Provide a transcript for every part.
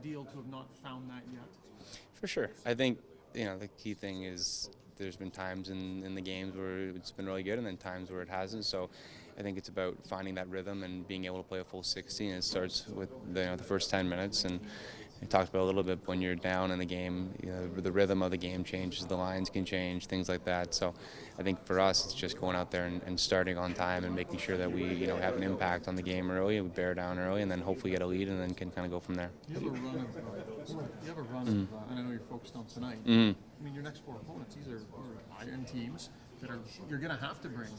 ideal to have not found that yet? For sure. I think, the key thing is there's been times in the games where it's been really good and then times where it hasn't. So I think it's about finding that rhythm and being able to play a full 60. And it starts with the first 10 minutes. And we talked about a little bit when you're down in the game, the rhythm of the game changes, the lines can change, things like that. So I think for us, it's just going out there and starting on time and making sure that we have an impact on the game early, we bear down early, and then hopefully get a lead and then can kind of go from there. You have a run of, and I know you're focused on tonight. Mm-hmm. I mean, your next four opponents, these are iron teams that you're going to have to bring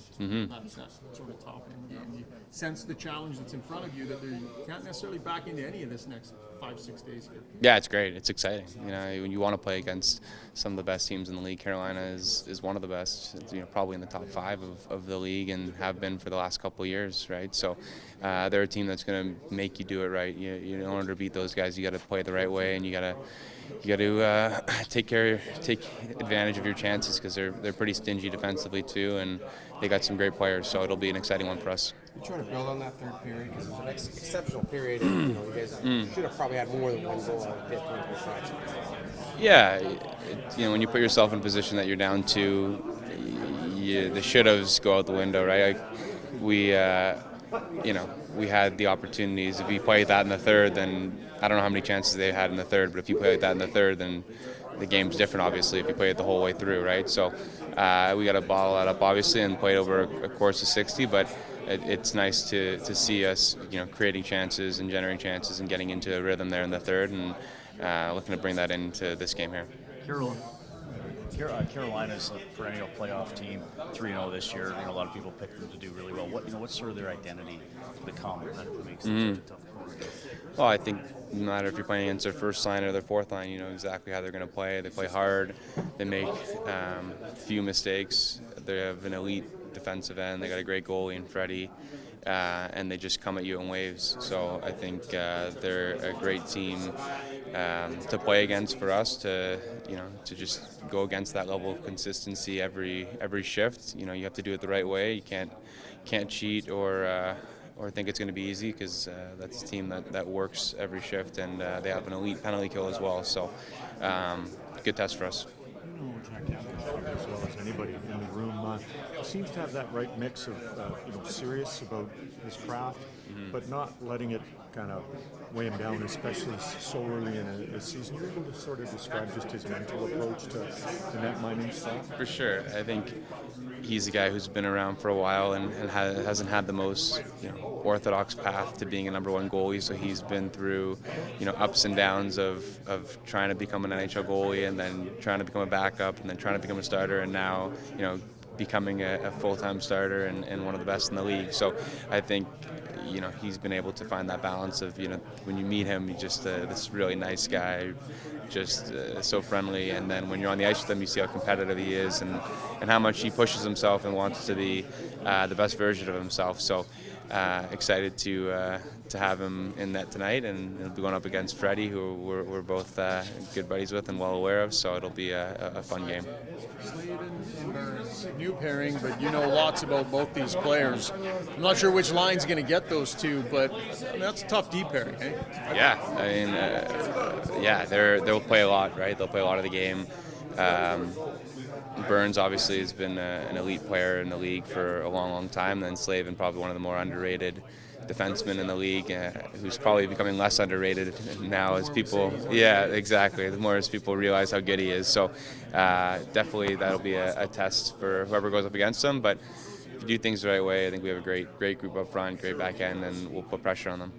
that sort of top end game. You sense the challenge that's in front of you that you can't necessarily back into any of this next 5-6 days here. Yeah, it's great. It's exciting. When you want to play against some of the best teams in the league, Carolina is one of the best. It's, probably in the top 5 of the league and have been for the last couple of years, right? So they're a team that's going to make you do it right. In order to beat those guys, you got to play the right way, and you got to take advantage of your chances because they're pretty stingy defensively too, and they got some great players. So it'll be an exciting one for us. You're trying to build on that third period because it was an exceptional period. And, you guys should have probably had more than one goal out of 15 possessions. Yeah, when you put yourself in a position that you're down 2, the should-haves go out the window, right? We had the opportunities. If we played that in the third, then I don't know how many chances they had in the third, but if you play that in the third, then the game's different, obviously, if you play it the whole way through, right? So we got to bottle that up, obviously, and play it over a course of 60, but it's nice to see us, creating chances and generating chances and getting into a rhythm there in the third, and looking to bring that into this game here. Carolina's a perennial playoff team, 3-0 this year. A lot of people pick them to do really well. What's sort of their identity to become that makes them such a tough opponent? Well, I think no matter if you're playing against their first line or their fourth line, you know exactly how they're going to play. They play hard. They make few mistakes. They have an elite defensive end. They got a great goalie in Freddie. And they just come at you in waves. So I think they're a great team to play against for us. To just go against that level of consistency every shift. You have to do it the right way. You can't cheat or think it's going to be easy because that's a team that works every shift, and they have an elite penalty kill as well. So good test for us. Jack Campbell as well as anybody in the room seems to have that right mix of serious about his craft, but not letting it kind of weigh him down, especially so early in a season. You're able to sort of describe just his mental approach to net mining stuff? For sure. I think he's a guy who's been around for a while and hasn't had the most orthodox path to being a number 1 goalie. So he's been through ups and downs of trying to become an NHL goalie and then trying to become a backup and then trying to become a starter, and now becoming a full-time starter and one of the best in the league. So I think he's been able to find that balance of when you meet him, he's just this really nice guy, just so friendly, and then when you're on the ice with him, you see how competitive he is and how much he pushes himself and wants to be the best version of himself. So excited to have him in that tonight, and he'll be going up against Freddie, who we're both good buddies with and well aware of, so it'll be a fun game. Slade and Burns, new pairing, but lots about both these players. I'm not sure which line's going to get those two, but that's a tough D pairing, eh? Yeah, I mean, they'll play a lot, right? They'll play a lot of the game. Burns obviously has been an elite player in the league for a long time. Then Slavin, probably one of the more underrated defenseman in the league, who's probably becoming less underrated now as people. Yeah, exactly. The more as people realize how good he is. So definitely that'll be a test for whoever goes up against him. But if you do things the right way, I think we have a great group up front, great back end, and we'll put pressure on them.